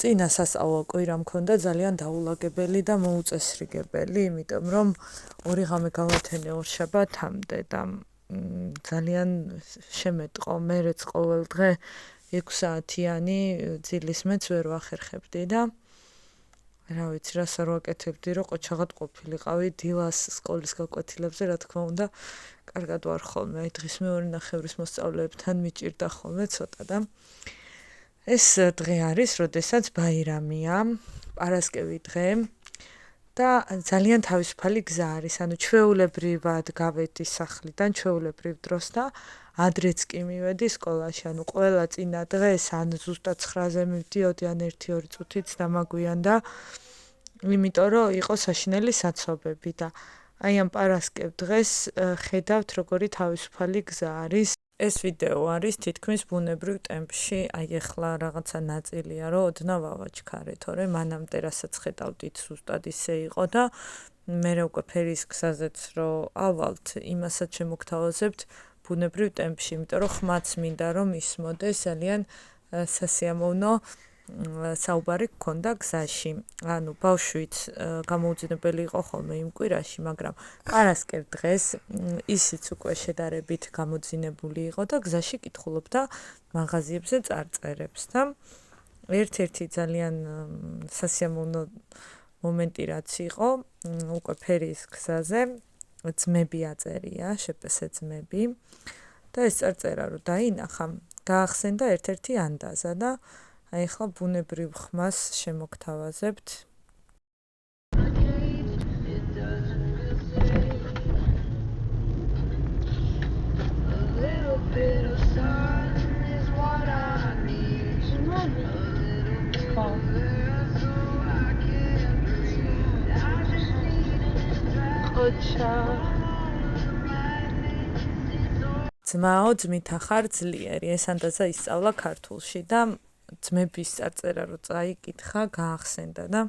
წინა სასწავლო კვირა მქონდა ძალიან დაულაგებელი და მოუწესრიგებელი, იმიტომ რომ ორი ღამე გავათენე ორშაბათამდე და ძალიან შემეტყო, მერეც ყოველ დღე 6 საათიანი ძილის მეც ვერ ვახერხებდი და რა ვიცი, რას არ ვაკეთებდი, რომ ყოჩაღად ყოფილიყავი დილას სკოლის გაკვეთილებზე, რა თქმა უნდა, კარგად ვარ ხოლმე, აი დღის მეორე ნახევრის მოსწავლეებთან მიჭირდა ხოლმე ცოტა და ეს დღე არის, როდესაც ბაირამია, პარასკევი დღე და ძალიან თავისუფალი გზა არის, ანუ ჩვეულებრივად გავედი სახლიდან, ჩვეულებრივ დროს და ადრეც კი მივედი სკოლაში, ანუ ყველა წინა დღეს ან ზუსტად 9-ზე მივდიოდი, ან 1-2 წუთიც დამაგვიანდა, იმიტომ რომ იყო საშინელი საცობები და აი ამ პარასკევ დღეს ხედავთ, როგორი თავისუფალი გზა არის. ეს ვიდეო არის თითქმის ბუნებრივ ტემპში, აი ეხლა რაღაცა ნაწილია, რომ ოდნავ ავაჩქარე, თორემ მანამდე რასაც ხედავდით, ზუსტად ისე იყო და მე უკვე ფერის გზაზეც რომ ავალთ, იმასაც შემოგთავაზებთ ბუნებრივ ტემპში, იმიტომ რომ ხმაც მინდა რომ ისმოდეს ძალიან სასიამოვნო საუბარი გქონდა გზაში. ანუ ბავშვიც გამოუძინებელი იყო ხოლმე იმ კვირაში, მაგრამ პარასკევ დღეს ისიც უკვე შედარებით გამოძინებული იყო და გზაში კითხულობდა მაღაზიებზე წარწერებს და ერთ-ერთი ძალიან სასიამოვნო მომენტი რაც იყო, უკვე ფერის გზაზე ძმები აწერია, შპს ძმები და ეს წარწერა რომ დაინახა, გაახსენდა ერთ-ერთი ანდაზა და აი ახლა ბუნებრივ ხმას შემოგთავაზებთ. ძმაო, ძმითა ხარ ძლიერი, ეს ანდაზა ისწავლა ქართულში და ძმების წარწერა რო წაიკითხა, გაახსენდა და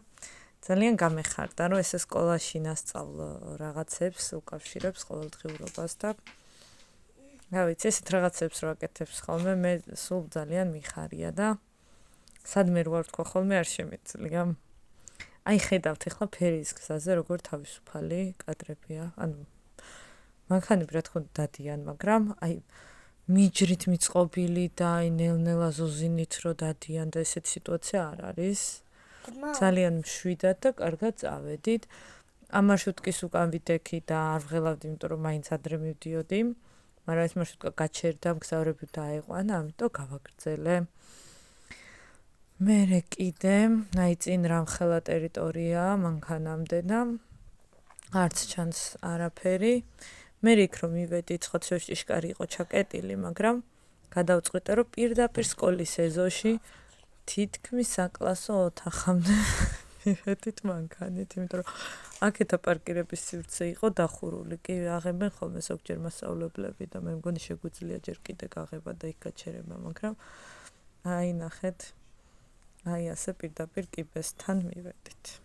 ძალიან გამეხარდა, რომ ესე სკოლაში ნასწავლო რაღაცებს უკავშირებს ყოველდღიურობას და რა ვიცი, ესეთ რაღაცებს რო აკეთებს ხოლმე, მე სულ ძალიან მიხარია და სადმე რო არ თქვა ხოლმე არ შემეძლია. აი ხედავთ ახლა ფერის გზაზე როგორ თავისუფალი კადრებია, ანუ მანქანები რა თქმა უნდა დადიან, მაგრამ აი მიჯრით მიწყობილი და აი ნელ-ნელა ზოზინით რო დადიან და ესეთ სიტუაცია არ არის. ძალიან მშვიდად და კარგად წავედით. ამ მარშრუტკის უკან ვიდექი და არ ვღელავდი, იმიტომ რომ მაინც ადრე მივდიოდი, მაგრამ ეს მარშრუტკა გაჩერდა, მგზავრები დაეყვანა, ამიტომ გავაგრძელე. მერე კიდე, აი წინ რამხელა ტერიტორია მანქანამდე და არც ჩანს არაფერი. მე იქ რომ მივედი, ცხოცევში ჭიშკარი იყო ჩაკეტილი, მაგრამ გადავწყვიტე, რომ პირდაპირ სკოლის ეზოში თითქმის საკლასო ოთახამდე მივედით მანქანით, იმიტომ რომ აქეთ აპარკირების სივრცე იყო დახურული, კი აღებენ ხოლმე ზოგჯერ მასწავლებლები და მე მგონი შეგვიძლია ჯერ კიდე გაღება და იქ გაჩერება, მაგრამ აი ნახეთ, აი ასე პირდაპირ კიბესთან მივედით.